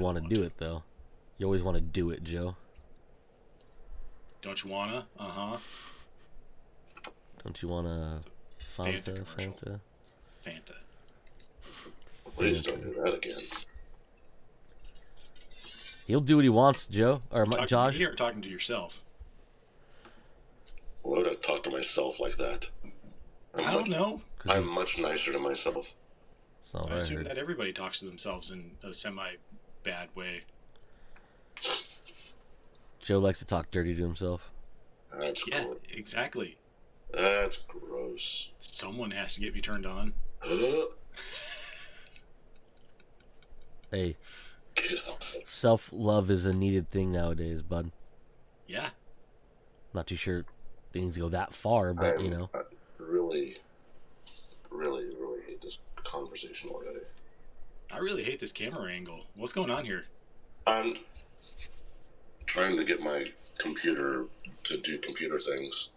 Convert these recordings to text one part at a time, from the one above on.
want to do it, though. You always want to do it, Joe. Don't you wanna? Don't you want to Fanta? Please don't do that again. He'll do what he wants, Joe. Or Josh. To me or talking to yourself? Why would I talk to myself like that? I don't know. I'm much nicer to myself. I assume that everybody talks to themselves in a semi-bad way. Joe likes to talk dirty to himself. That's gross. Exactly. That's gross. Someone has to get me turned on. Hey, self-love is a needed thing nowadays, bud. Yeah. Not too sure it needs to go that far, but I really hate this conversation already. I really hate this camera angle. What's going on here? I'm trying to get my computer to do computer things,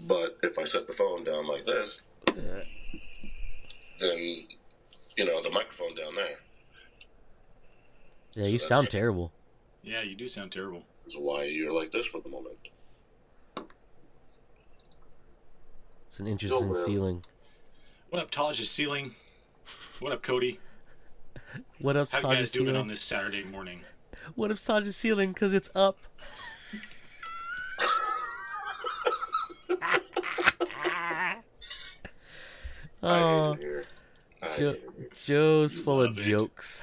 but if I set the phone down like this, then the microphone down there. Yeah, you sound terrible. Yeah, you do sound terrible. That's why you're like this for the moment. It's an interesting ceiling. What up, Taj is ceiling? What up, Cody? What up, Taj is ceiling? How you guys doing on this Saturday morning? What up, Taj is ceiling? Because it's up. Oh, Joe's full of jokes.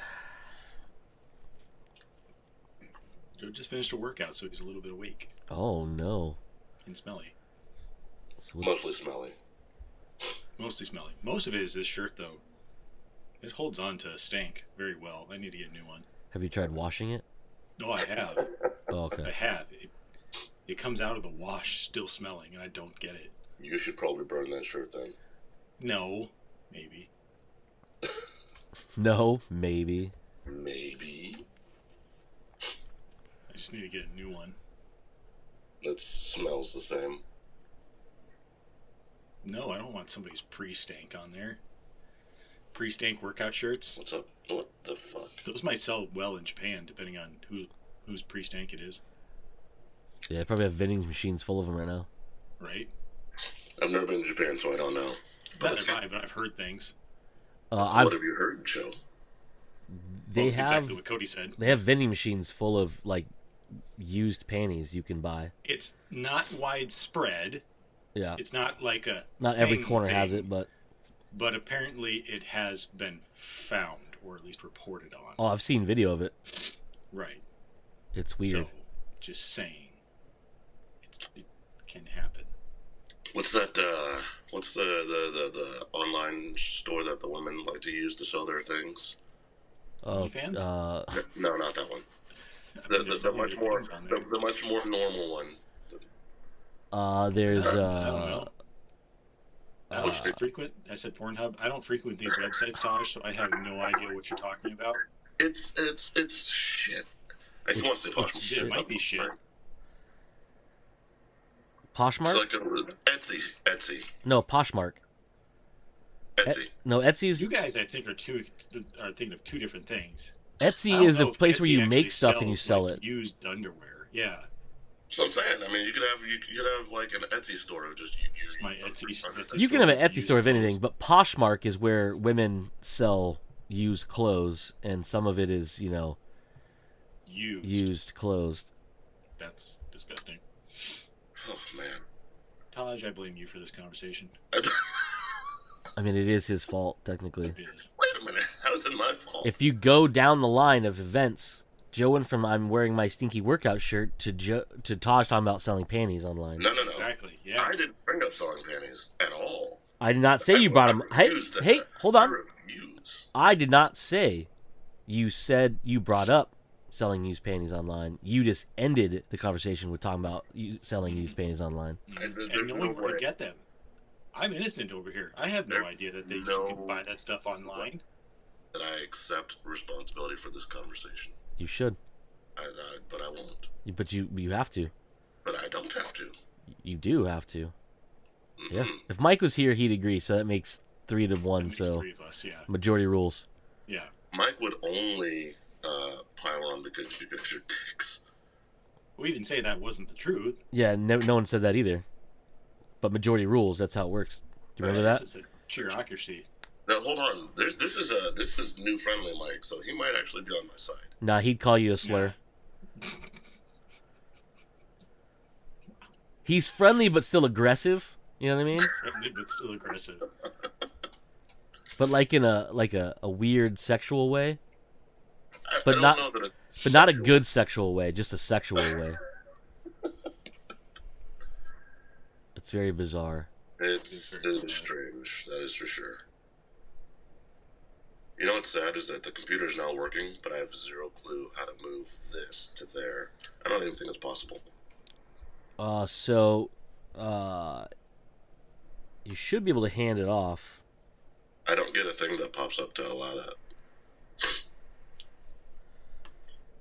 Joe just finished a workout, so he's a little bit awake. Oh, no. And smelly. Mostly smelly. Mostly smelly. Most of it is this shirt, though. It holds on to stank very well. I need to get a new one. Have you tried washing it? No, I have. Oh, okay. I have. It comes out of the wash still smelling, and I don't get it. You should probably burn that shirt then. No. Maybe. No, maybe. Maybe. I just need to get a new one. That smells the same. No, I don't want somebody's pre-stank on there. Pre-stank workout shirts. What's up? What the fuck? Those might sell well in Japan, depending on whose pre-stank it is. Yeah, I probably have vending machines full of them right now. Right? I've never been to Japan, so I don't know. Neither have I, but I've heard things. What have you heard, Joe? They have exactly what Cody said. They have vending machines full of used panties you can buy. It's not widespread. Yeah. It's not like a not every corner has it, but apparently it has been found or at least reported on. Oh, I've seen video of it. Right. It's weird. So, just saying, it can happen. What's that? What's the online store that the women like to use to sell their things? OnlyFans? No, not that one. The much more normal one. There's I don't know. I don't frequent. I said Pornhub. I don't frequent these websites, Tosh, so I have no idea what you're talking about. It's shit. I want to say Poshmark. It might be shit. Poshmark? Like Etsy. No, Poshmark. Etsy. No, Etsy's. You guys, I think, are thinking of two different things. Etsy is a place where you make stuff and you sell it. Used underwear, yeah. So I'm saying, I mean, you could have like an Etsy store of just my Etsy you can have an Etsy store of anything, but Poshmark is where women sell used clothes, and some of it is, used clothes. That's disgusting. Oh man, Taj, I blame you for this conversation. I mean, it is his fault technically. It is. Wait a minute, how is it my fault? If you go down the line of events, Joe went from I'm wearing my stinky workout shirt to Taj talking about selling panties online. No. Exactly. Yeah. I didn't bring up selling panties at all. I did not say you brought them. Hey, hold on. I did not say. You said you brought up selling used panties online. You just ended the conversation with talking about selling used panties online. And knowing where to get them. I'm innocent over here. I have no idea that you can buy that stuff online. That I accept responsibility for this conversation. You should. But I won't. But you have to. But I don't have to. You do have to. Mm-hmm. Yeah. If Mike was here, he'd agree. So that makes 3-1. So 3 of us, yeah. Majority rules. Yeah. Mike would only pile because you guys are dicks. We didn't say that wasn't the truth. Yeah, no one said that either. But majority rules. That's how it works. Do you remember that? This is a bureaucracy. Now hold on. This is new friendly Mike, so he might actually be on my side. Nah, he'd call you a slur. Yeah. He's friendly but still aggressive. You know what I mean? Friendly but still aggressive. But like in a weird sexual way. But I not don't know that but not a good sexual way, just a sexual way. It's very bizarre. it is strange. That is for sure. You know what's sad is that the computer's now working, but I have zero clue how to move this to there. I don't even think it's possible. You should be able to hand it off. I don't get a thing that pops up to allow that.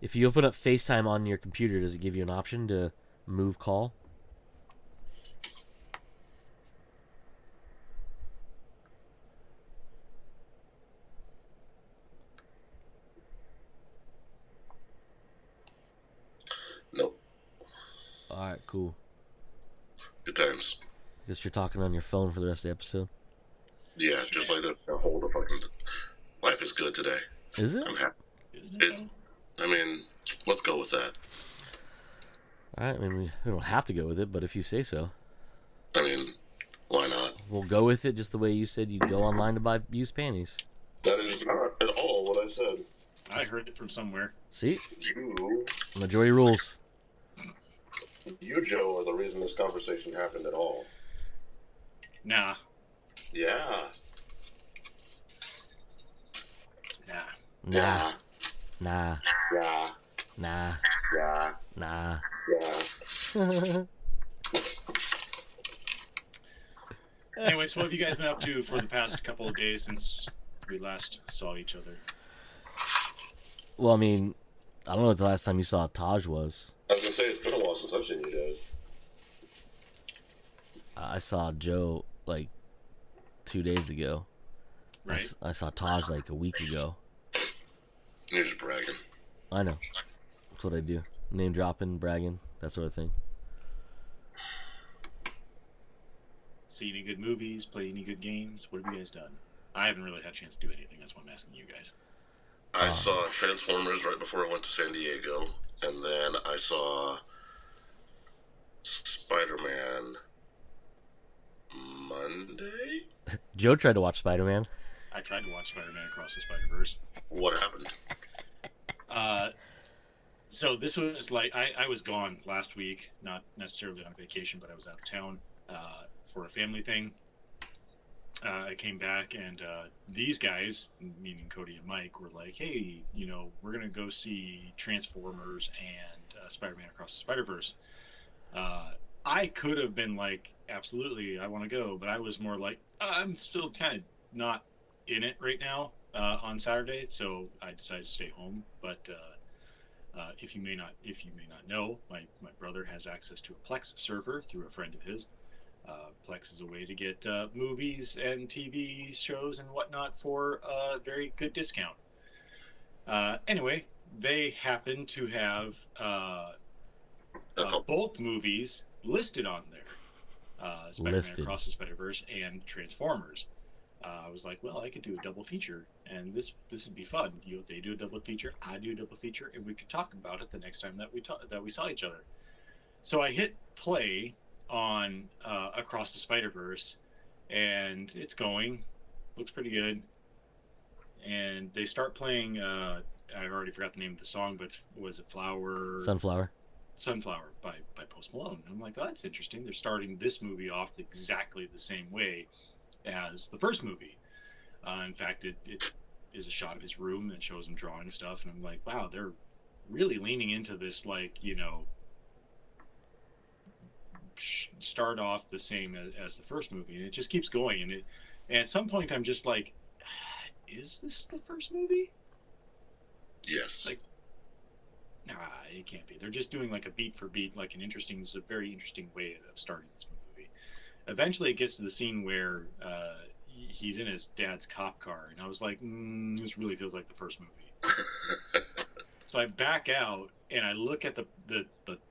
If you open up FaceTime on your computer, does it give you an option to move call? Nope. Alright, cool. Good times. Guess you're talking on your phone for the rest of the episode. Yeah, just like that. Hold the fucking. Life is good today. Is it? I'm happy. Isn't it? I mean, let's go with that. Alright, I mean, we don't have to go with it, but if you say so. I mean, why not? We'll go with it just the way you said you'd go online to buy used panties. That is not at all what I said. I heard it from somewhere. See? You, Majority rules. Joe, are the reason this conversation happened at all. Nah. Yeah. Nah. Nah. Nah. Yeah. Nah. Yeah. Nah. Yeah. Anyway, so what have you guys been up to for the past couple of days since we last saw each other? Well, I mean, I don't know what the last time you saw Taj was. I was gonna say, it's been a while since I've seen you guys. I saw Joe like 2 days ago. Right? I saw Taj like a week ago. You're just bragging. I know. That's what I do. Name dropping, bragging, that sort of thing. See any good movies? Play any good games? What have you guys done? I haven't really had a chance to do anything. That's why I'm asking you guys. I saw Transformers right before I went to San Diego, and then I saw Spider-Man Monday? Joe tried to watch Spider-Man. I tried to watch Spider-Man Across the Spider-Verse. What happened? So this was like, I was gone last week, not necessarily on vacation, but I was out of town for a family thing. I came back and these guys, meaning Cody and Mike, were like, hey, we're going to go see Transformers and Spider-Man Across the Spider-Verse. I could have been like, absolutely, I want to go, but I was more like, I'm still kind of not in it right now on Saturday, so I decided to stay home. But if you may not know, my brother has access to a Plex server through a friend of his. Plex is a way to get movies and TV shows and whatnot for a very good discount. Anyway, they happen to have both movies listed on there. Spider-Man Across the Spider-Verse and Transformers. I was like, well, I could do a double feature, and this would be fun. They do a double feature, I do a double feature, and we could talk about it the next time that we saw each other. So I hit play on Across the Spider-Verse, and it's going. Looks pretty good. And they start playing, I already forgot the name of the song, but was it Sunflower by Post Malone. And I'm like, oh, that's interesting. They're starting this movie off exactly the same way as the first movie. In fact, it is a shot of his room that shows him drawing stuff, and I'm like, wow, they're really leaning into this, like, start off the same as the first movie, and it just keeps going. And at some point, I'm just like, is this the first movie? Yes. Like, nah, it can't be. They're just doing like a beat for beat, like this is a very interesting way of starting this movie. Eventually, it gets to the scene where he's in his dad's cop car, and I was like, this really feels like the first movie. So I back out and I look at the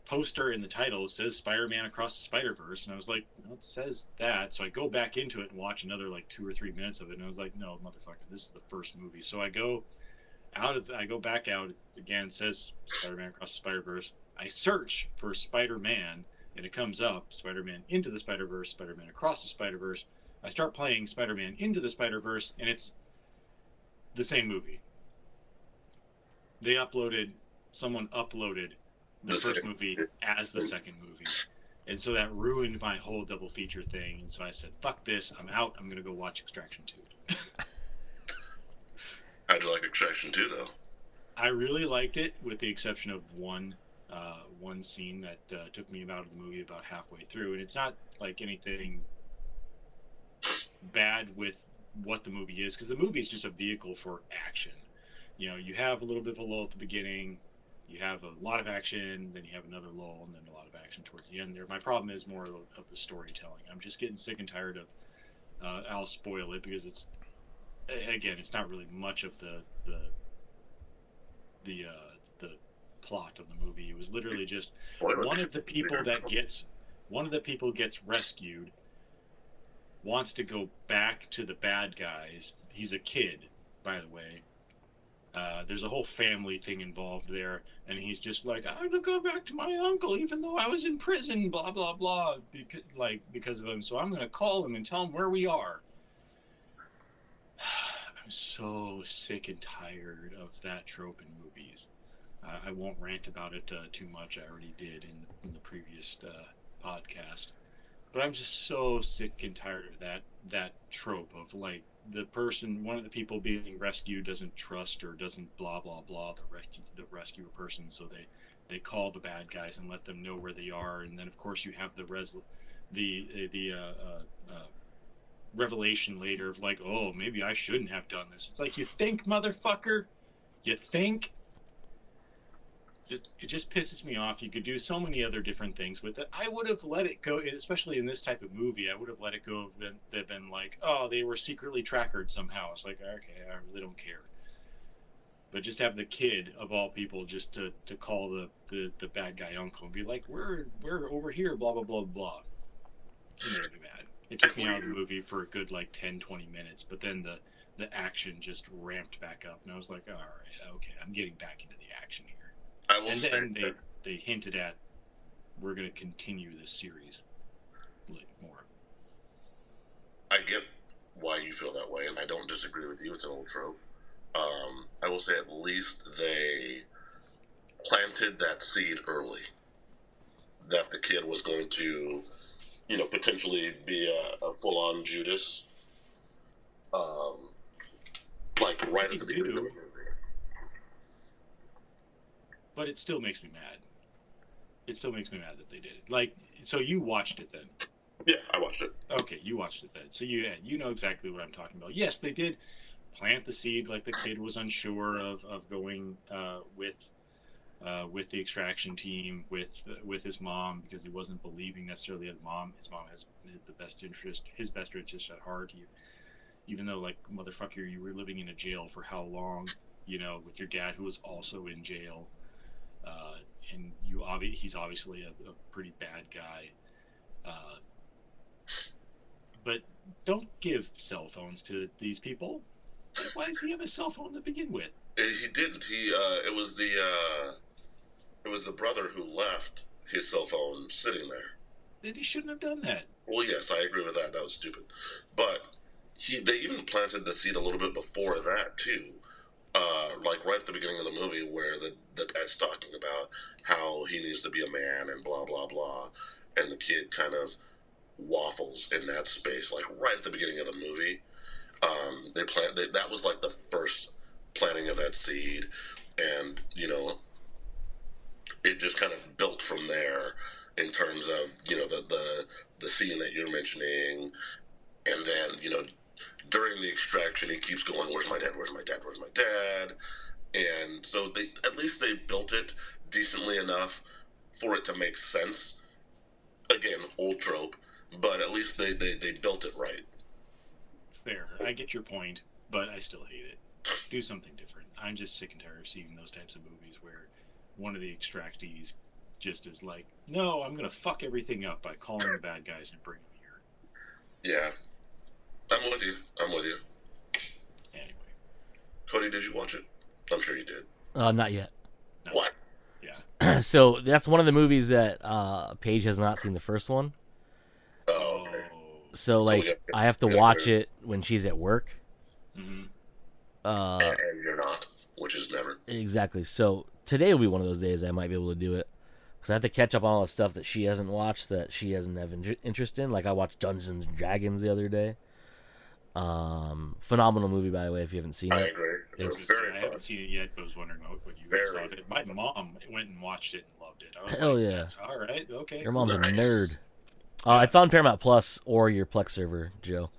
poster in the title. It says Spider-Man Across the Spider-Verse, and I was like, well, it says that. So I go back into it and watch another like 2 or 3 minutes of it, and I was like, no, motherfucker, this is the first movie. So I go back out again. It says Spider-Man Across the Spider-Verse. I search for Spider-Man, and it comes up Spider-Man Into the Spider-Verse, Spider-Man Across the Spider-Verse. I start playing Spider-Man Into the Spider-Verse, and it's the same movie. Someone uploaded the first movie as the second movie. And so that ruined my whole double feature thing. And so I said, fuck this, I'm out. I'm going to go watch Extraction 2. How'd you like Extraction 2, though? I really liked it, with the exception of one scene that took me out of the movie about halfway through. And it's not like anything bad with what the movie is, because the movie is just a vehicle for action. You know, you have a little bit of a lull at the beginning, you have a lot of action, then you have another lull, and then a lot of action towards the end there. My problem is more of the storytelling. I'm just getting sick and tired of, I'll spoil it, because it's not really much of the plot of the movie. It was literally just one of the people gets rescued, wants to go back to the bad guys. He's a kid, by the way. There's a whole family thing involved there, and he's just like, I want to go back to my uncle, even though I was in prison, blah blah blah, because of him. So I'm going to call him and tell him where we are. I'm so sick and tired of that trope in movies. I won't rant about it too much. I already did in the previous podcast. But I'm just so sick and tired of that trope of like one of the people being rescued doesn't trust or doesn't blah blah blah the rescuer person, so they call the bad guys and let them know where they are, and then of course you have the revelation later of like, oh, maybe I shouldn't have done this. It's like, you think, motherfucker? You think? It just pisses me off. You could do so many other different things with it. I would have let it go, especially in this type of movie. I would have let it go. They've been like, oh, they were secretly trackered somehow. It's like, okay, I really don't care. But just have the kid of all people just to call the bad guy uncle and be like, we're over here, blah blah blah blah. It made me mad. It took me out of the movie for a good like 10-20 minutes, but then the action just ramped back up, and I was like, all right, okay, I'm getting back into the action here. And then they hinted at, we're going to continue this series more. I get why you feel that way, and I don't disagree with you. It's an old trope. I will say at least they planted that seed early, that the kid was going to, potentially be a full-on Judas, like right at the beginning of the movie. But it still makes me mad. It still makes me mad that they did it. Like, so you watched it then? Yeah, I watched it. Okay, you watched it then. So you know exactly what I'm talking about. Yes, they did plant the seed. Like, the kid was unsure of going with the extraction team, with his mom, because he wasn't believing necessarily in mom. His mom has his best interest at heart. Even though, like, motherfucker, you were living in a jail for how long? With your dad, who was also in jail. And he's obviously a pretty bad guy. But don't give cell phones to these people. Why does he have a cell phone to begin with? He didn't. It was the brother who left his cell phone sitting there. Then he shouldn't have done that. Well, yes, I agree with that. That was stupid. But they even planted the seed a little bit before that too. Like right at the beginning of the movie, where the dad's talking about how he needs to be a man and blah blah blah, and the kid kind of waffles in that space. Like right at the beginning of the movie, that was like the first planting of that seed, and it just kind of built from there in terms of the scene that you're mentioning, and then during the extraction, he keeps going, where's my dad, where's my dad, where's my dad? And so at least they built it decently enough for it to make sense. Again, old trope, but at least they built it right. Fair. I get your point, but I still hate it. Do something different. I'm just sick and tired of seeing those types of movies where one of the extractees just is like, no, I'm gonna fuck everything up by calling the bad guys and bringing them here. Yeah, I'm with you. I'm with you. Anyway, Cody, did you watch it? I'm sure you did. Not yet. no. What? Yeah. So that's one of the movies that Paige has not seen the first one. Oh, okay. So like I have to watch it when she's at work. Mm-hmm. And you're not, which is never. Exactly. So today will be one of those days I might be able to do it because I have to catch up on all the stuff that she hasn't watched that she doesn't have interest in. Like I watched Dungeons and Dragons the other day. Phenomenal movie, by the way, if you haven't seen I it. agree. I haven't seen it yet, but I was wondering what you guys thought of it. My mom went and watched it and loved it. I was Hell like, yeah. All right, okay. Your mom's Nice. a nerd. It's on Paramount Plus or your Plex server, Joe.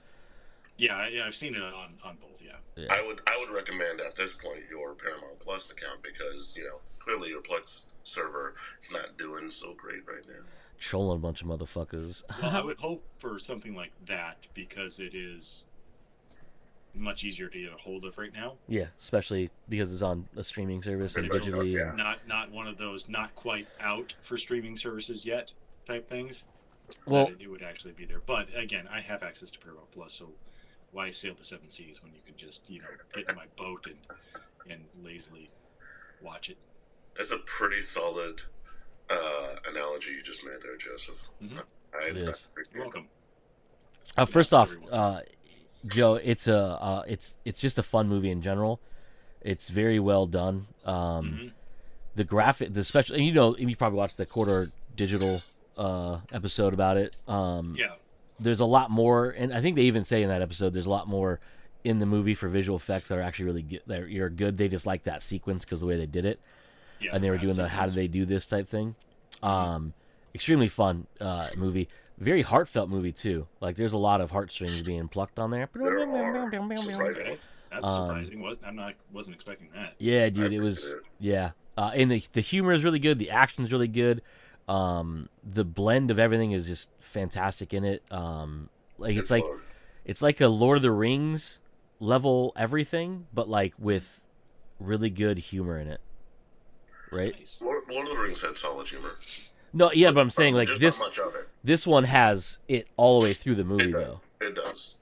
Yeah, I've seen it on both. Yeah. I would recommend at this point your Paramount Plus account because clearly your Plex server is not doing so great right now. Trolling a bunch of motherfuckers. Well, I would hope for something like that because it is much easier to get a hold of right now. Yeah, especially because it's on a streaming service and digitally. Yeah. Not one of those not quite out for streaming services yet type things. Well, it would actually be there. But again, I have access to Paramount Plus, so why sail the seven seas when you can just get in my boat and lazily watch it? That's a pretty solid analogy you just made there, Joseph. Mm-hmm. It is. You're welcome. First off, Joe, it's just a fun movie in general. It's very well done. The graphic, the special, and you probably watched the quarter digital episode about it. Yeah. There's a lot more, and I think they even say in that episode there's a lot more in the movie for visual effects that are actually really good. That are good. They just like that sequence because the way they did it, and they were doing the how did they do this type thing. Extremely fun movie. Very heartfelt movie too. Like there's a lot of heartstrings being plucked on there. Surprising. That's surprising. Wasn't expecting that. Yeah, dude, it was. Yeah, and the humor is really good. The action's really good. The blend of everything is just fantastic in it. It's like a Lord of the Rings level everything, but like with really good humor in it. Right? Nice. Lord of the Rings had solid humor. No, yeah, but I'm saying like Just this. not much of it. This one has it all the way through the movie though. It does.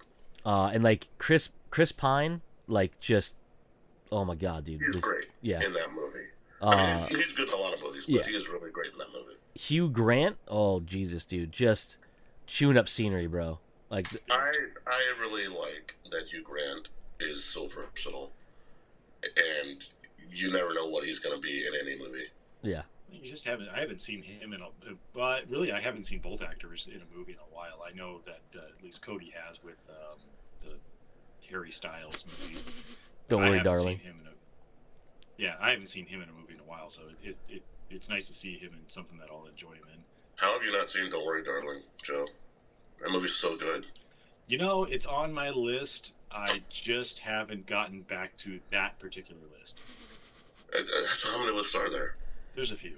And like Chris Pine, like just, oh my god, dude. He's great. Yeah. In that movie. I mean, he's good in a lot of movies, but he is really great in that movie. Hugh Grant, oh Jesus, dude, just chewing up scenery, bro. Like I really like that Hugh Grant is so versatile, and you never know what he's going to be in any movie. Yeah. I haven't seen him in really I haven't seen both actors in a movie in a while. I know that at least Cody has with the Harry Styles movie. Don't worry, darling. I haven't seen him in a movie in a while, so it's nice to see him in something that I'll enjoy him in. How have you not seen Don't Worry, Darling, Joe? That movie's so good. It's on my list. I just haven't gotten back to that particular list. How many lists are there? There's a few.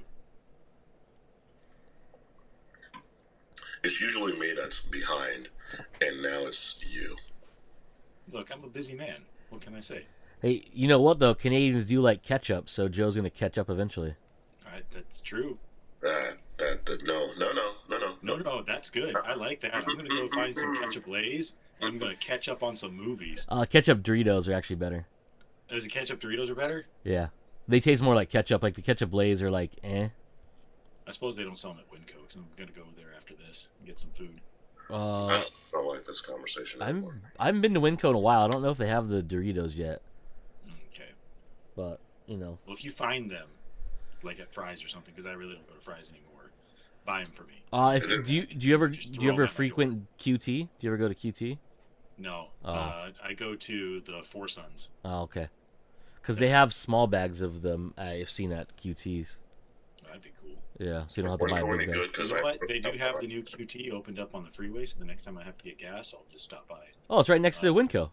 It's usually me that's behind, and now it's you. Look, I'm a busy man. What can I say? Hey, you know what though? Canadians do like ketchup, so Joe's gonna catch up eventually. That's true. No, that's good. I like that. I'm gonna go find some ketchup Lay's, and I'm gonna catch up on some movies. Ketchup Doritos are actually better. Is the ketchup Doritos are better? Yeah, they taste more like ketchup. Like the ketchup Lay's are like, eh. I suppose they don't sell them at Winco, because I'm gonna go there after this and get some food. I don't like this conversation anymore. I haven't been to Winco in a while. I don't know if they have the Doritos yet. Okay. But Well, if you find them, like at Fry's or something, because I really don't go to Fry's anymore, buy them for me. Do you ever frequent QT? Do you ever go to QT? No. I go to the Four Sons. Oh, okay. Because they have small bags of them. I've seen at QTs. That'd be cool. Yeah, so you don't have to buy a big bag. You know what? They do have the new QT opened up on the freeway, so the next time I have to get gas, I'll just stop by. Oh, it's right next to the Winco.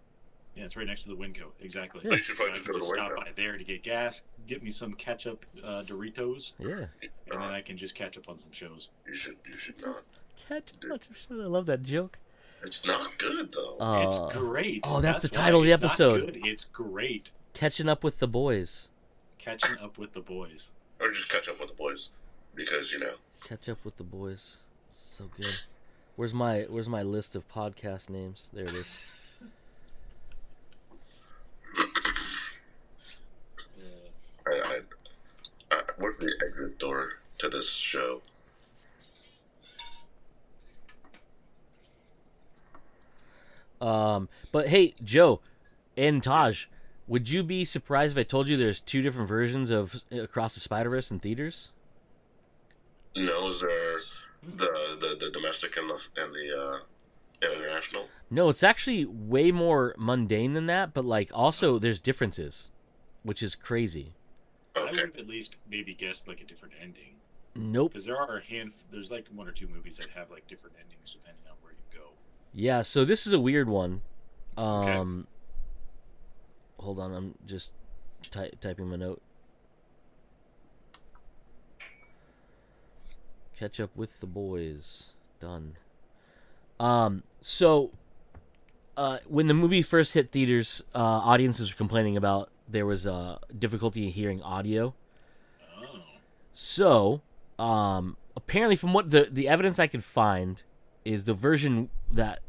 Yeah, it's right next to the Winco. Exactly. You should probably I can just stop by there to get gas, get me some ketchup Doritos, Yeah. and then I can just catch up on some shows. You should not. Ketchup. I love that joke. It's not good though. It's great. Oh, that's the why title of the it's not episode. good. It's great. Catching Up with the Boys. Catching Up with the Boys. Or just Catch Up with the Boys, because Catch Up with the Boys. So good. Where's my list of podcast names? There it is. Where's the exit door to this show? But hey, Joe and Taj, would you be surprised if I told you there's 2 different versions of Across the Spider-Verse in theaters? No, is there the domestic and the international? No, it's actually way more mundane than that, but like also there's differences, which is crazy. I would have at least maybe guessed like a different ending. Nope. Because there's like 1 or 2 movies that have like different endings depending on where you go. Yeah, so this is a weird one. Okay. Hold on, I'm just typing my note. Catch Up with the Boys. Done. So when the movie first hit theaters, audiences were complaining about there was difficulty in hearing audio. Oh. So, apparently from what the evidence I could find is the version that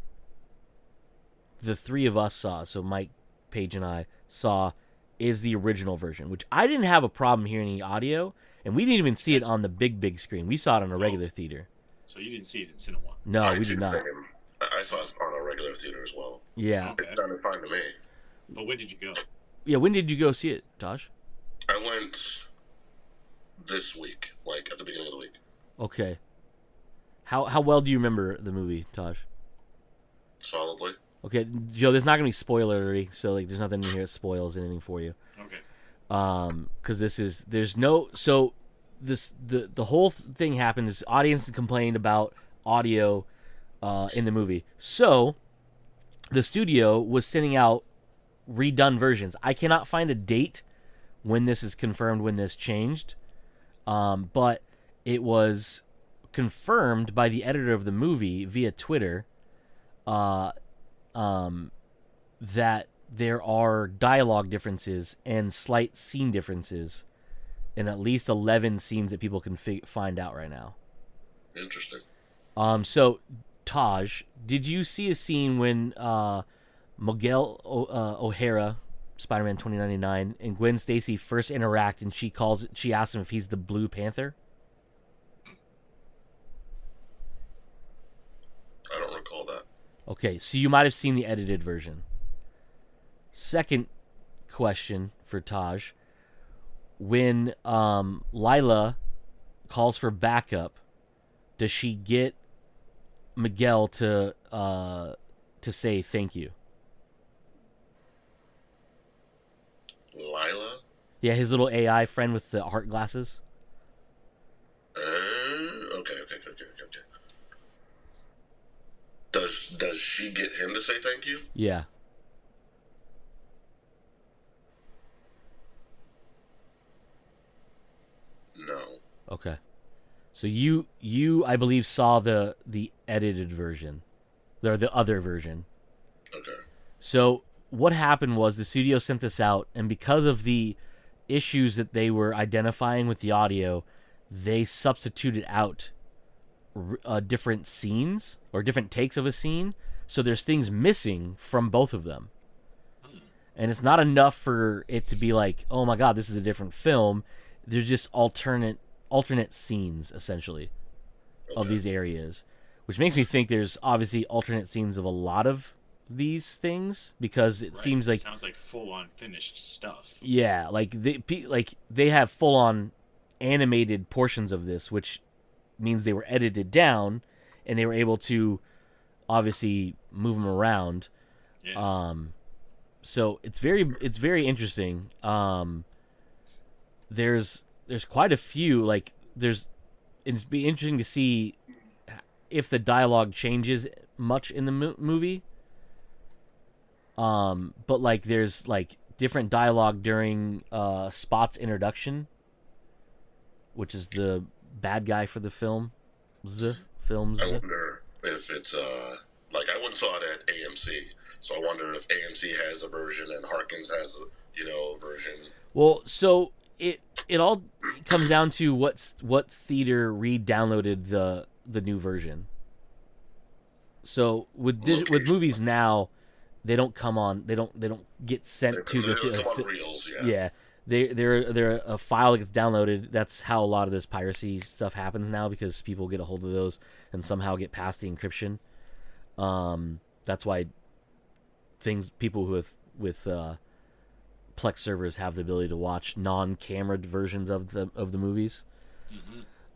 the 3 of us saw, so Mike, Paige, and I saw, is the original version, which I didn't have a problem hearing the audio, and we didn't even see it on the big screen. We saw it on a regular theater. So you didn't see it in Cinema? No, we did not. I saw it on a regular theater as well. Yeah. It sounded fine to me. But when did you go? Yeah, when did you go see it, Taj? I went this week, like at the beginning of the week. Okay. How well do you remember the movie, Taj? Solidly. Okay, Joe, there's not gonna be spoilery, so like there's nothing in here that spoils anything for you. Okay. Because the whole thing happened is audience complained about audio in the movie, so the studio was sending out redone versions. I cannot find a date when this is confirmed, when this changed, but it was confirmed by the editor of the movie via Twitter that there are dialogue differences and slight scene differences in at least 11 scenes that people can find out right now. Interesting. So, Taj, did you see a scene when Miguel O'Hara, Spider-Man 2099, and Gwen Stacy first interact, and she asks him if he's the Blue Panther? I don't recall that. Okay, so you might have seen the edited version. Second question for Taj. When Lila calls for backup, does she get Miguel to say thank you? Lila? Yeah, his little AI friend with the heart glasses. Okay. Does she get him to say thank you? Yeah. No. Okay. So you I believe saw the edited version, or the other version. Okay. So what happened was the studio sent this out, and because of the issues that they were identifying with the audio, they substituted out different scenes or different takes of a scene. So there's things missing from both of them. And it's not enough for it to be like, oh my god, this is a different film. They're just alternate scenes, essentially, of these areas. Which makes me think there's obviously alternate scenes of a lot of these things, because it seems like... It sounds like full-on finished stuff. Yeah, like they have full-on animated portions of this, which means they were edited down, and they were able to obviously move them around. Yeah. So it's very interesting. There's quite a few, like it'd be interesting to see if the dialogue changes much in the movie. But like there's like different dialogue during Spot's introduction, which is the bad guy for the film. Films. I wonder if it's like I went and saw it at AMC, so I wonder if AMC has a version and Harkins has version. Well, so it all comes down to what theater re-downloaded the new version. So with movies now, they don't come on. They don't get sent to They don't come on reels, yeah. Yeah, they're a file that gets downloaded. That's how a lot of this piracy stuff happens now, because people get a hold of those and somehow get past the encryption. That's why people who with Plex servers have the ability to watch non-cameraed versions of the movies.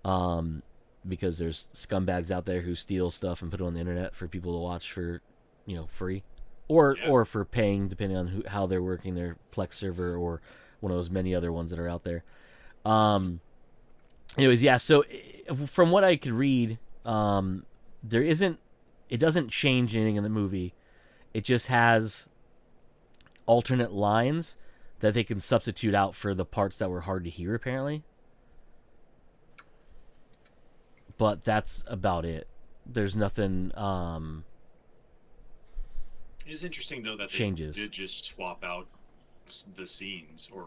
Mm-hmm. Because there's scumbags out there who steal stuff and put it on the internet for people to watch for, free, or for paying, depending on how they're working their Plex server or one of those many other ones that are out there. Anyways, yeah. So from what I could read, it doesn't change anything in the movie. It just has alternate lines that they can substitute out for the parts that were hard to hear, apparently. But that's about it. There's nothing. It's interesting though that changes. They did just swap out the scenes or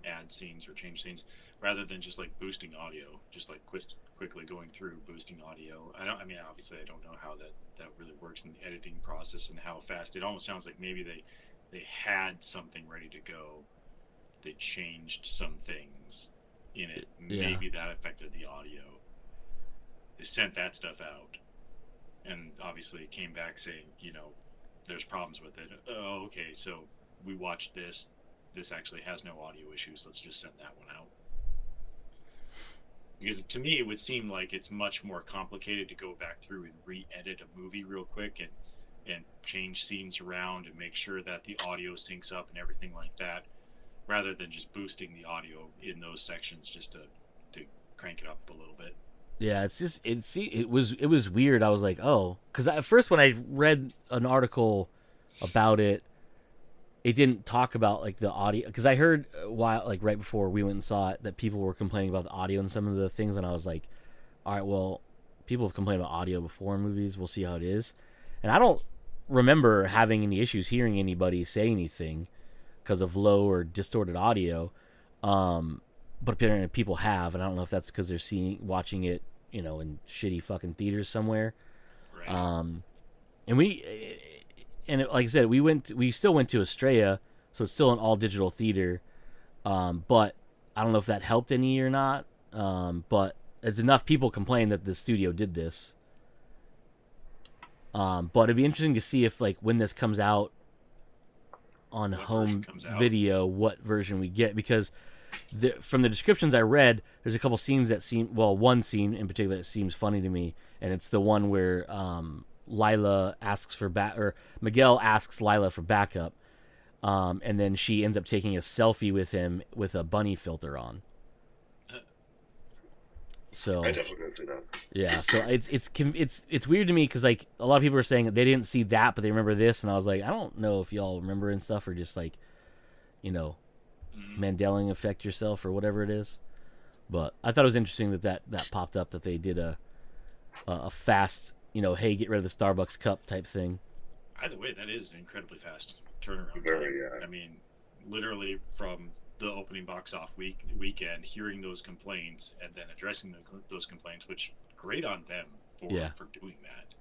add scenes or change scenes rather than just like boosting audio, just like quickly going through boosting audio. I mean, obviously, I don't know how that really works in the editing process and how fast. It almost sounds like maybe they had something ready to go. They changed some things in it. Maybe that affected the audio. They sent that stuff out, and obviously it came back saying, there's problems with it. Oh, okay, so we watched this. This actually has no audio issues. Let's just send that one out. Because to me, it would seem like it's much more complicated to go back through and re-edit a movie real quick and change scenes around and make sure that the audio syncs up and everything like that, rather than just boosting the audio in those sections just to crank it up a little bit. Yeah, it was weird. I was like, oh, because at first when I read an article about it, it didn't talk about like the audio, because I heard right before we went and saw it that people were complaining about the audio and some of the things, and I was like, all right, well, people have complained about audio before in movies. We'll see how it is. And I don't remember having any issues hearing anybody say anything because of low or distorted audio. But apparently people have, and I don't know if that's because they're watching it, in shitty fucking theaters somewhere. Right. Like I said, we still went to Estrella, so it's still an all digital theater. But I don't know if that helped any or not. But it's enough people complain that the studio did this. But it'd be interesting to see if, like, when this comes out on home video, what version we get, because from the descriptions I read, there's a couple scenes that one scene in particular that seems funny to me, and it's the one where Lila asks for Miguel asks Lila for backup, and then she ends up taking a selfie with him with a bunny filter on. So I definitely didn't see that. Yeah, so it's weird to me because, like, a lot of people are saying they didn't see that, but they remember this, and I was like, I don't know if y'all remember and stuff, or just like, Mandela effect yourself or whatever it is. But I thought it was interesting that popped up, that they did a fast, hey, get rid of the Starbucks cup type thing. Either way, that is an incredibly fast turnaround time. I mean, literally from the opening box off weekend, hearing those complaints and then addressing those complaints, which great on them for doing that.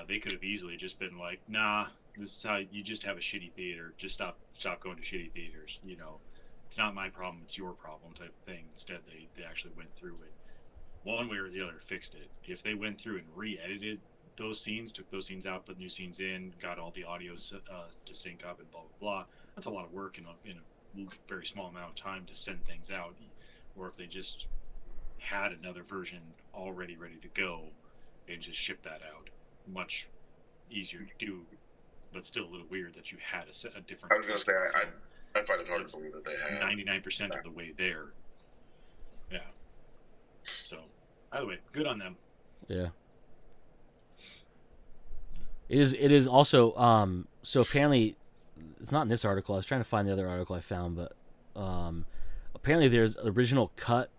They could have easily just been like, nah, this is how you just have a shitty theater. Just stop going to shitty theaters. It's not my problem, it's your problem type of thing. Instead, they actually went through it. One way or the other, fixed it. If they went through and re-edited those scenes, took those scenes out, put new scenes in, got all the audio to sync up and blah, blah, blah, that's a lot of work in a very small amount of time to send things out. Or if they just had another version already ready to go and just ship that out, much easier to do, but still a little weird that you had a different... I was going to say, I find it hard to believe that they had 99% of the way there. Yeah. So, either way, good on them. Yeah. It is also, so apparently, it's not in this article. I was trying to find the other article I found, but apparently there's an original cut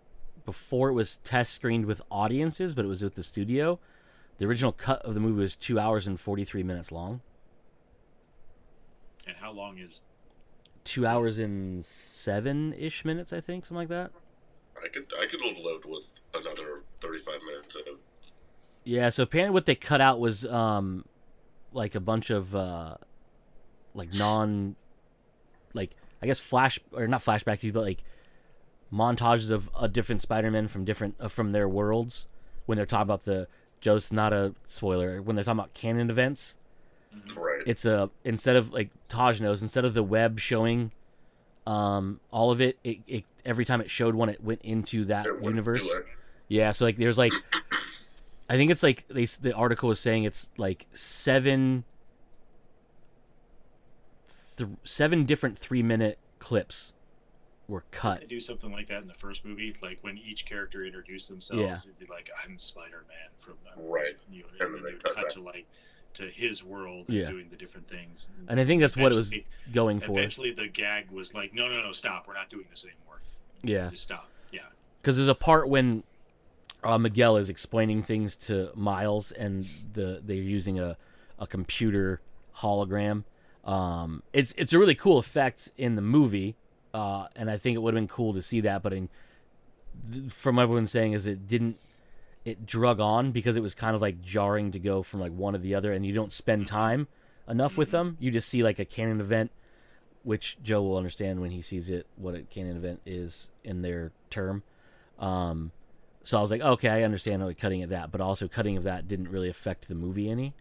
before it was test screened with audiences, but it was with the studio. The original cut of the movie was 2 hours and 43 minutes long. And how how long is 2 hours and 7-ish minutes, I think, something like that. I could have lived with another 35 minutes of. Yeah, so apparently what they cut out was like a bunch of like non, like I guess not flashbacks, but like montages of different Spider-Men from different from their worlds when they're talking about the Joe's not a spoiler when they're talking about canon events. Right. It's instead of like Taj knows, instead of the web showing all of it every time it showed one, it went into that universe. Yeah, so like there's like I think it's like the article was saying it's like seven different 3-minute clips were cut. They do something like that in the first movie, like when each character introduced themselves, Yeah. it'd be like, "I'm Spider-Man" from right, you know, and then they would cut to like to his world and doing the different things. And I think that's what it was going for. Eventually, the gag was like, "No, stop! We're not doing this anymore." Yeah, just stop. Yeah, because there's a part when Miguel is explaining things to Miles, and they're using a computer hologram. It's a really cool effect in the movie, and I think it would have been cool to see that. But from everyone saying is it drug on because it was kind of like jarring to go from like one to the other, and you don't spend time enough with them. You just see like a canon event, which Joe will understand when he sees it what a canon event is in their term. So I was like, okay, I understand like cutting of that, but also cutting of that didn't really affect the movie any.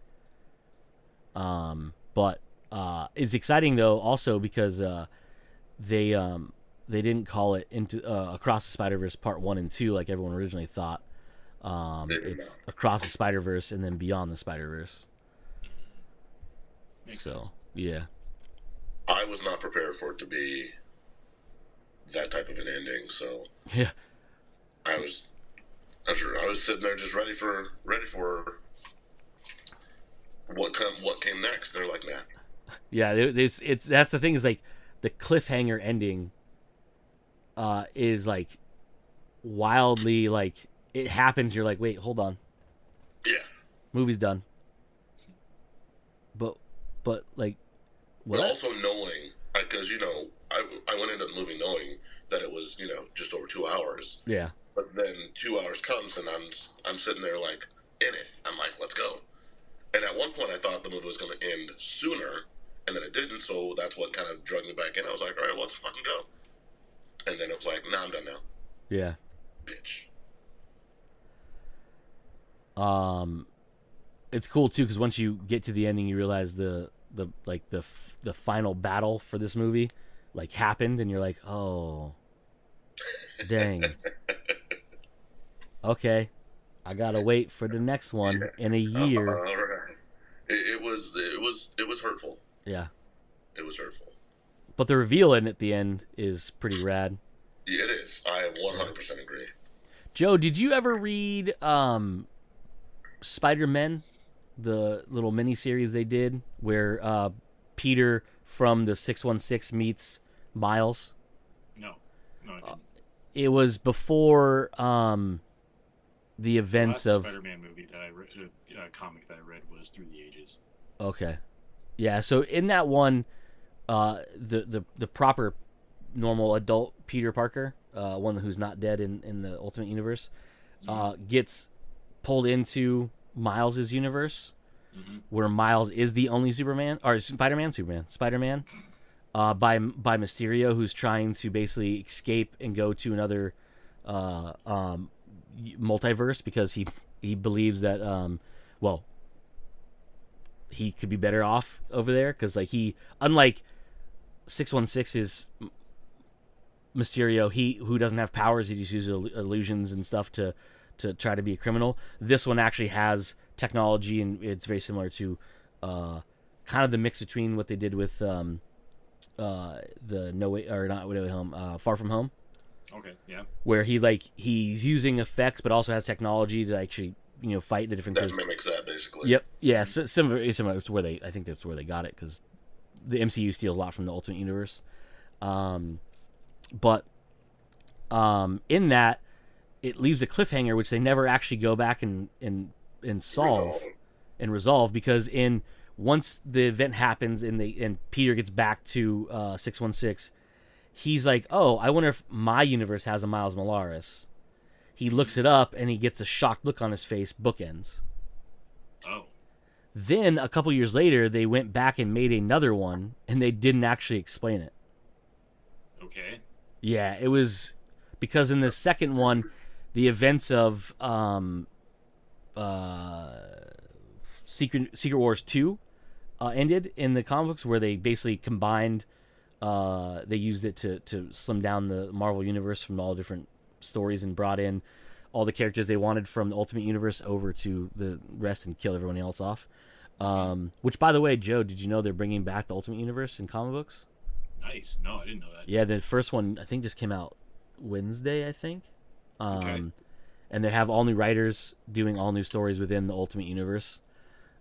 But it's exciting though also because they didn't call it into Across the Spider-Verse Part 1 and 2 like everyone originally thought. It's Across the Spider-Verse and then Beyond the Spider-Verse. So, yeah. I was not prepared for it to be that type of an ending, so yeah, I was sitting there just ready for what came next. They're like, nah. Yeah, that's the thing is like the cliffhanger ending is like wildly like it happens. You're like, wait, hold on. Yeah. Movie's done. But like, what? But also knowing, because I went into the movie knowing that it was just over 2 hours. Yeah. But then 2 hours comes and I'm sitting there like in it. I'm like, let's go. And at one point I thought the movie was going to end sooner, and then it didn't. So that's what kind of drug me back in. I was like, all right, let's fucking go. And then it was like, nah, I'm done now. Yeah. Bitch. It's cool too because once you get to the ending, you realize the final battle for this movie like happened, and you're like, oh, dang. Okay, I gotta wait for the next one in a year. Right. It was hurtful. Yeah. It was hurtful. But the reveal in at the end is pretty rad. Yeah, it is. I 100% agree. Joe, did you ever read Spider-Man, the little mini-series they did where Peter from the 616 meets Miles? No, I didn't. It was before the events the last of Spider-Man movie that I read, comic that I read was Through the Ages. Okay, yeah. So in that one, the proper normal adult Peter Parker, one who's not dead in the Ultimate Universe, gets pulled into Miles's universe, where Miles is the only Spider-Man, by Mysterio, who's trying to basically escape and go to another multiverse because he believes that he could be better off over there because like unlike 616's Mysterio, who doesn't have powers, he just uses illusions and stuff to try to be a criminal. This one actually has technology, and it's very similar to kind of the mix between what they did with the Far From Home. Okay, yeah. Where he's using effects, but also has technology to actually fight the differences. That mimics that basically. Yep. Yeah. So similar to where I think that's where they got it because the MCU steals a lot from the Ultimate Universe. But in that, it leaves a cliffhanger which they never actually go back and solve and resolve because once the event happens and Peter gets back to 616, he's like, oh, I wonder if my universe has a Miles Morales. He looks it up and he gets a shocked look on his face. Bookends. Oh. Then a couple years later, they went back and made another one, and they didn't actually explain it. Okay. Yeah, it was because in the second one, the events of Secret Wars 2 ended in the comic books, where they basically combined. They used it to slim down the Marvel universe from all different stories and brought in all the characters they wanted from the Ultimate Universe over to the rest and kill everyone else off. Which, by the way, Joe, did you know they're bringing back the Ultimate Universe in comic books? Nice. No, I didn't know that. Yeah, the first one I think just came out Wednesday, I think. Okay. And they have all new writers doing all new stories within the Ultimate Universe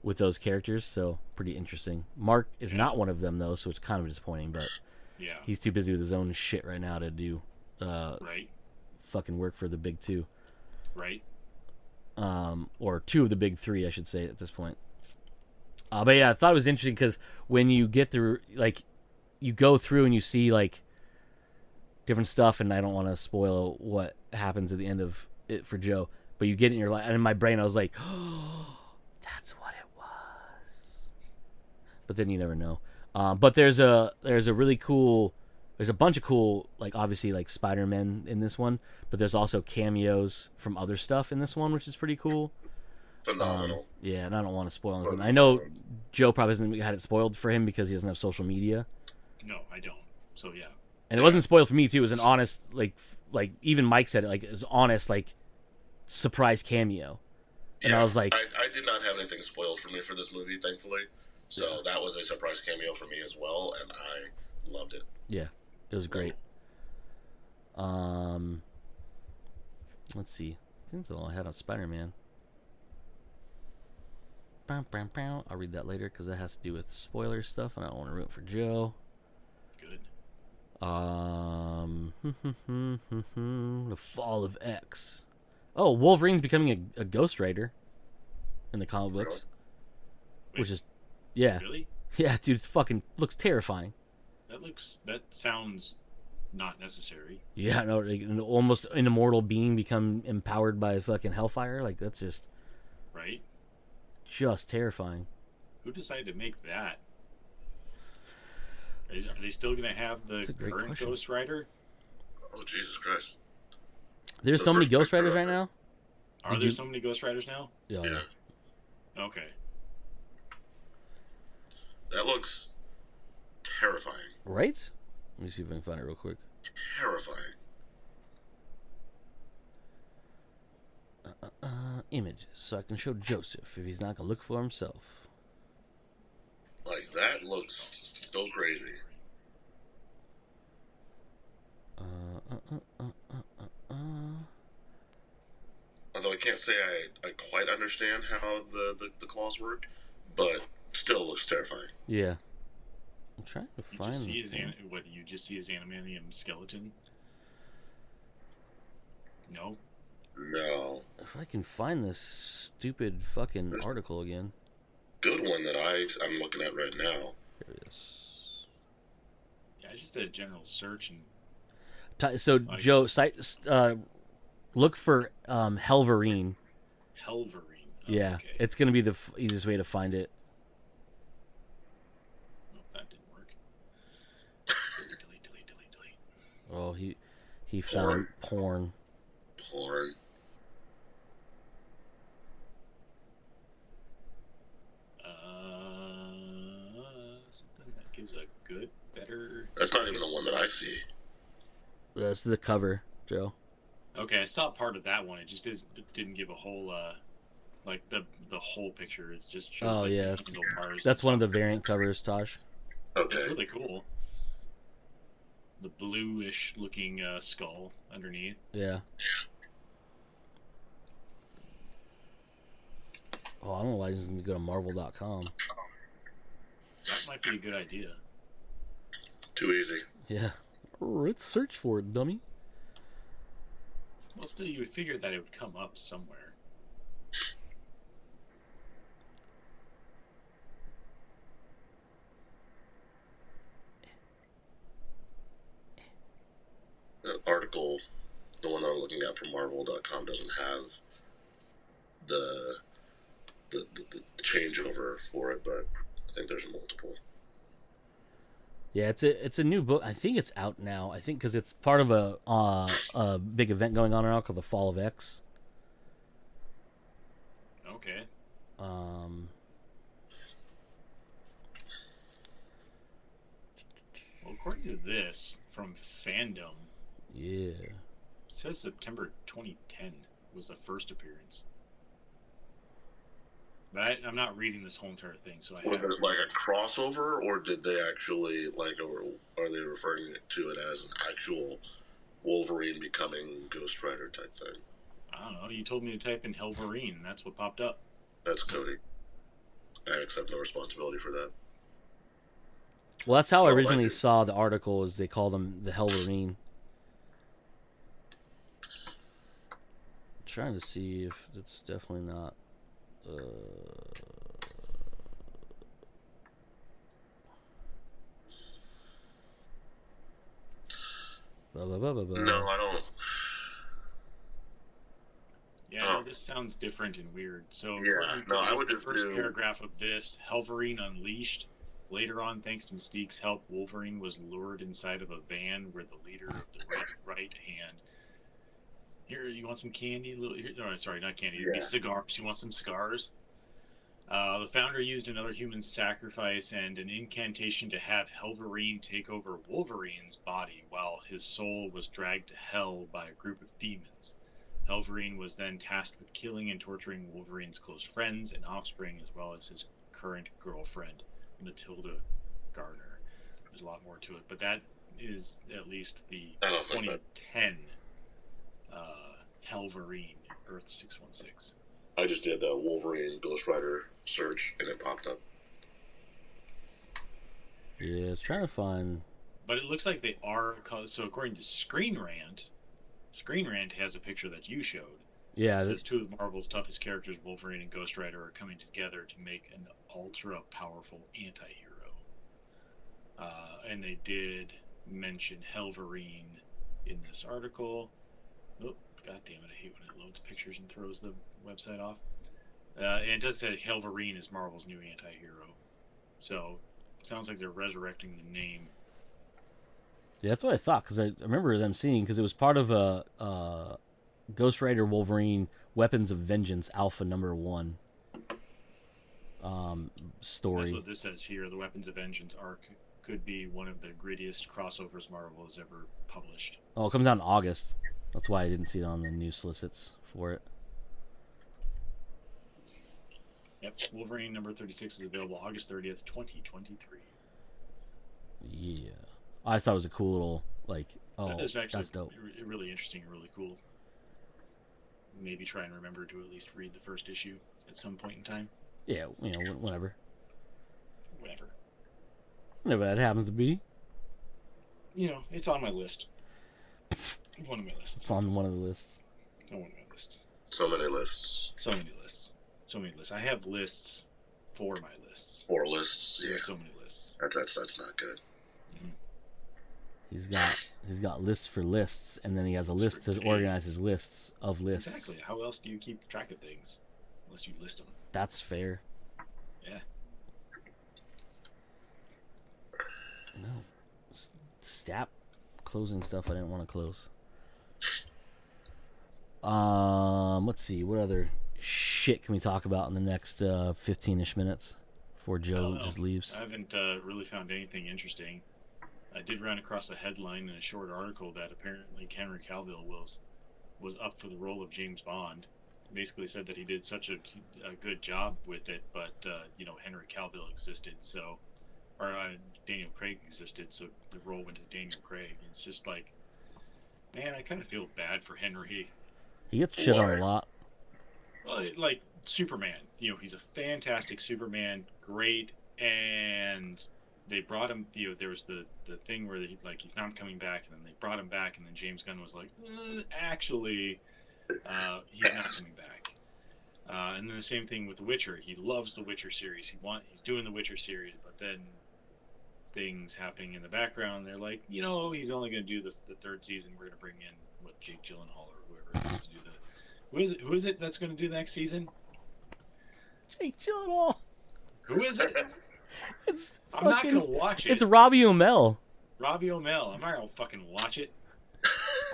with those characters, so pretty interesting. Mark is not one of them though, so it's kind of disappointing, but yeah, he's too busy with his own shit right now to do right. fucking work for the big two. Right. Or two of the big three, I should say at this point. But yeah, I thought it was interesting because when you get through, like, you go through and you see like different stuff, and I don't want to spoil what happens at the end of it for Joe, but you get it in your life, and in my brain I was like, oh, that's what it was. But then you never know. But there's a really cool, there's a bunch of cool, like, obviously, like, Spider-Man in this one, but there's also cameos from other stuff in this one, which is pretty cool. Phenomenal. Yeah, and I don't want to spoil anything. I know Joe probably hasn't had it spoiled for him because he doesn't have social media. No, I don't. So yeah. And it wasn't spoiled for me too. It was an honest, like even Mike said it, like, it was honest, like, surprise cameo. And yeah, I was like, I did not have anything spoiled for me for this movie, thankfully. So that was a surprise cameo for me as well, and I loved it. yeah, it was great. Let's see. I think that's all I had on Spider-Man. I'll read that later because that has to do with spoiler stuff, and I don't want to ruin it for Joe. Good. The Fall of X. Oh, Wolverine's becoming a Ghost Rider in the comic books, Wait, which is, yeah, really? yeah, dude, it's fucking looks terrifying. That sounds not necessary. Yeah, no, like, almost an immortal being become empowered by fucking hellfire. Like, that's just Right? just terrifying. Who decided to make that? Are they still going to have the current question. Ghost Rider? Oh, Jesus Christ. There's so many Ghost Riders right now. Are there so many Ghost Riders now? Yeah. Okay. That looks terrifying. Right? Let me see if I can find it real quick. Terrifying. Images, so I can show Joseph if he's not gonna look for himself. Like, that looks so crazy. Although I can't say I quite understand how the claws work, but still looks terrifying. Yeah. I'm trying to find What, you just see his animanium skeleton? No? No. if I can find this stupid fucking article again. Good one that I'm looking at right now. Here it is. Yeah, I just did a general search and... So, Joe, look for Helverine. Helverine. Oh, Yeah, okay. it's gonna be the easiest way to find it. Nope, that didn't work. Delete. Oh, he found porn. Porn. Something that gives a good, better... That's not even the one that I see. That's the cover, Joe. Okay, I saw part of that one. It just didn't give a whole, like, the whole picture. It just shows, like, yeah, the single bars. that's one of the variant covers, Taj. Okay. It's really cool. The bluish looking skull underneath. Yeah. Oh, I don't know why I just need to go to Marvel.com. That might be a good idea. Too easy. Yeah. Let's search for it, dummy. Well, still, you would figure that it would come up somewhere. out from Marvel.com doesn't have the changeover for it, but I think there's multiple. Yeah, it's a new book. I think it's out now. I think because it's part of a big event going on now called the Fall of X. Okay. Um, Well, according to this from Fandom, yeah. it says September 2010 was the first appearance. But I'm not reading this whole entire thing, so I Was have it like a crossover, or did they actually are they referring to it as an actual Wolverine becoming Ghost Rider type thing? I don't know. You told me to type in Helverine, and that's what popped up. That's Cody. I accept no responsibility for that. Well, that's how I So, originally like, saw the article. Is they called him the Helverine. Trying to see if it's definitely not. Blah, blah, blah, blah, blah. No, I don't. Yeah, no, this sounds different and weird. So, Yeah, no, I would the just first do. paragraph of this, Helverine Unleashed. Later on, thanks to Mystique's help, Wolverine was lured inside of a van where the leader of the right hand. Here, you want some candy? No, sorry, not candy. It'd be cigars. You want some cigars? The founder used another human sacrifice and an incantation to have Helverine take over Wolverine's body while his soul was dragged to hell by a group of demons. Helverine was then tasked with killing and torturing Wolverine's close friends and offspring, as well as his current girlfriend, Matilda Gardner. There's a lot more to it, but that is at least the 2010 Helverine, Earth 616. I just did the Wolverine Ghost Rider search, and it popped up. Yeah, it's trying to find. But it looks like they are. So according to Screen Rant has a picture that you showed. Yeah, it says two of Marvel's toughest characters, Wolverine and Ghost Rider, are coming together to make an ultra-powerful anti-hero. And they did mention Helverine in this article. Oh, god damn it, I hate when it loads pictures and throws the website off. And it does say Helverine is Marvel's new anti-hero. So, it sounds like they're resurrecting the name. Yeah, that's what I thought, because I remember them seeing, because it was part of a Ghost Rider Wolverine Weapons of Vengeance Alpha #1 story. That's what this says here. The Weapons of Vengeance arc could be one of the grittiest crossovers Marvel has ever published. Oh, it comes out in August. That's why I didn't see it on the news solicits for it. Yep, Wolverine number 36 is available August 30th, 2023. Yeah. I just thought it was a cool little, that's actually that's dope. Really interesting and really cool. Maybe try and remember to at least read the first issue at some point in time. Yeah, whenever. Whenever that happens to be. It's on my list. One of my lists. It's on one of the lists. One of my lists. So many lists. So many lists. So many lists. I have lists for my lists. 4 lists. Yeah. So many lists. That's not good. Mm-hmm. He's got lists for lists, and then he has a list to organize his lists of lists. Exactly. How else do you keep track of things unless you list them? That's fair. Yeah. No. Stop closing stuff I didn't want to close. Let's see. What other shit can we talk about in the next 15-ish minutes before Joe just leaves? I haven't really found anything interesting. I did run across a headline in a short article that apparently Henry Cavill was up for the role of James Bond. Basically said that he did such a good job with it, but Henry Cavill existed, or Daniel Craig existed, so the role went to Daniel Craig. It's just like, man, I kind of feel bad for Henry. He gets shit on a lot. Well, like Superman, he's a fantastic Superman, great, and they brought him. There was the thing where he's not coming back, and then they brought him back, and then James Gunn was like, actually, he's not coming back. And then the same thing with The Witcher. He loves the Witcher series. He's doing the Witcher series, but then things happening in the background. They're like, he's only going to do the third season. We're going to bring in Jake Gyllenhaal or whoever. supposed to do the. Who is it that's going to do the next season? Jake Gyllenhaal. Who is it? It's I'm not going to watch it. It's Robbie O'Mell. Robbie O'Mell. I'm not going to fucking watch it.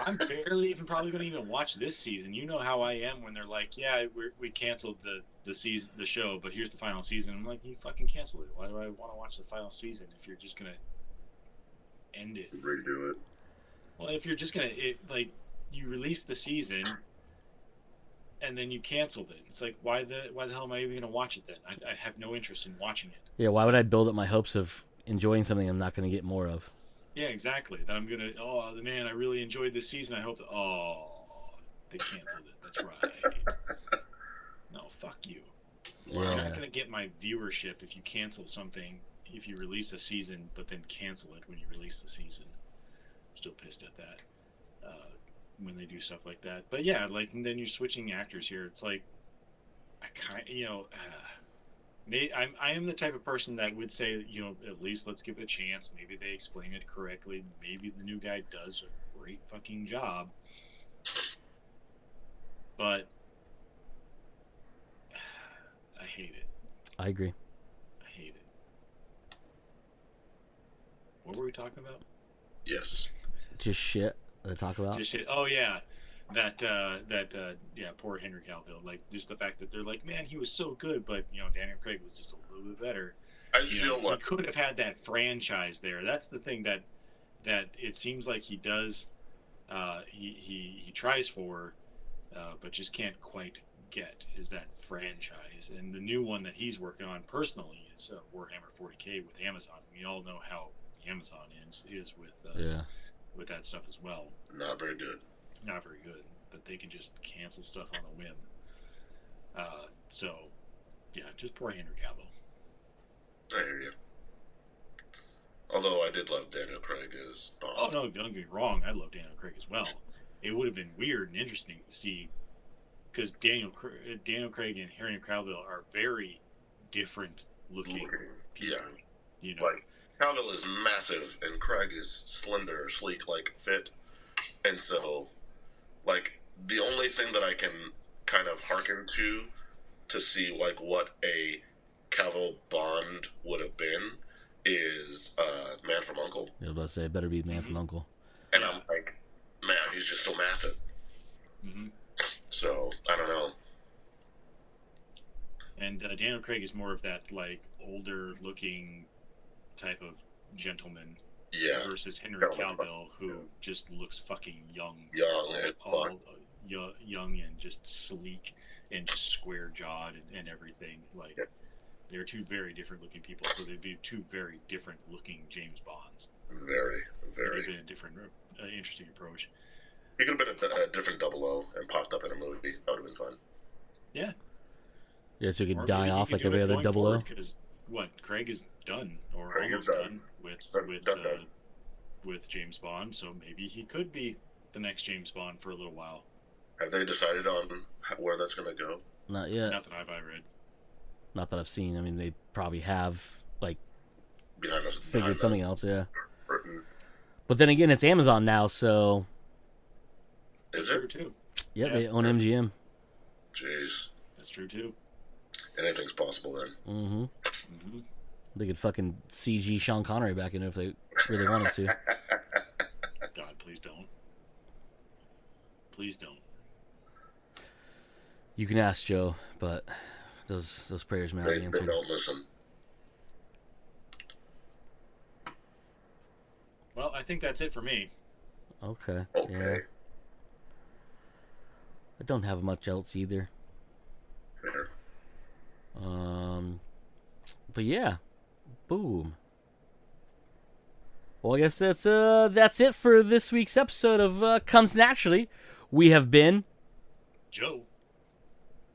I'm barely even probably going to even watch this season. You know how I am when they're like, yeah, we canceled the season, the show, but here's the final season. I'm like, you fucking canceled it. Why do I want to watch the final season if you're just going to end it? Redo it. Well, if you're just going to, like, you release the season and then you canceled it. It's like, why the hell am I even going to watch it then? I have no interest in watching it. Yeah, why would I build up my hopes of enjoying something I'm not going to get more of? Yeah, exactly. That I'm gonna. Oh, man, I really enjoyed this season. I hope that. Oh, they canceled it. That's right. No, fuck you. Yeah. You're not gonna get my viewership if you cancel something. If you release a season, but then cancel it when you release the season. Still pissed at that. When they do stuff like that. But yeah, like, and then you're switching actors here. It's like, I am the type of person that would say, at least let's give it a chance. Maybe they explain it correctly. Maybe the new guy does a great fucking job. But I hate it. I agree. I hate it. What were we talking about? Yes. Just shit to talk about. Just shit. Oh yeah. That poor Henry Cavill. Like, just the fact that they're like, man, he was so good, but Daniel Craig was just a little bit better. I feel like he could have had that franchise there. That's the thing that it seems like he does. He tries for, but just can't quite get, is that franchise. And the new one that he's working on personally is Warhammer 40K with Amazon. We all know how Amazon is with that stuff as well. not very good. Not very good, but they can just cancel stuff on a whim. So, yeah, just poor Henry Cavill. I hear you. Although I did love Daniel Craig as Bond. Oh no, don't get me wrong. I love Daniel Craig as well. It would have been weird and interesting to see, because Daniel Craig and Henry Cavill are very different looking people. Yeah. Like, Cavill is massive and Craig is slender, sleek, like fit. And so, like, the only thing that I can kind of hearken to see, like, what a Cavill Bond would have been is Man from U.N.C.L.E. I was about to say, it better be Man from U.N.C.L.E. And I'm like, man, he's just so massive. Mm-hmm. So, I don't know. And Daniel Craig is more of that, like, older looking type of gentleman. Yeah. Versus Henry Cavill, who just looks fucking young. Young and just sleek and just square jawed and everything. Like, they're two very different looking people, so they'd be two very different looking James Bonds. Very, very. It'd been a different, interesting approach. He could have been a different 00 and popped up in a movie. That would have been fun. Yeah. Yeah, so he could die off like every other 00. Because Craig is done, or Craig almost is done with James Bond, so maybe he could be the next James Bond for a little while. Have they decided on where that's going to go? Not yet. Not that I've read. Not that I've seen. I mean, they probably have, like, figured behind something else, yeah. Curtain. But then again, it's Amazon now, so... Is That's it? true, too. Yep, they own MGM. Jeez. That's true, too. Anything's possible then. Mm-hmm. Mm-hmm. They could fucking CG Sean Connery back in if they really wanted to. God, please don't. Please don't. You can ask Joe, but those prayers may not be They answered. don't listen. Well, I think that's it for me. Okay. Okay. Yeah. I don't have much else either. Fair. But yeah. Boom. Well, I guess that's it for this week's episode of Comes Naturally. We have been Joe.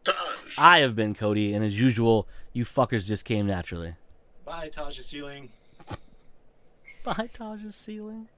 Taj. I have been Cody, and as usual, you fuckers just came naturally. Bye, Taj Ceiling. Bye, Taj's ceiling.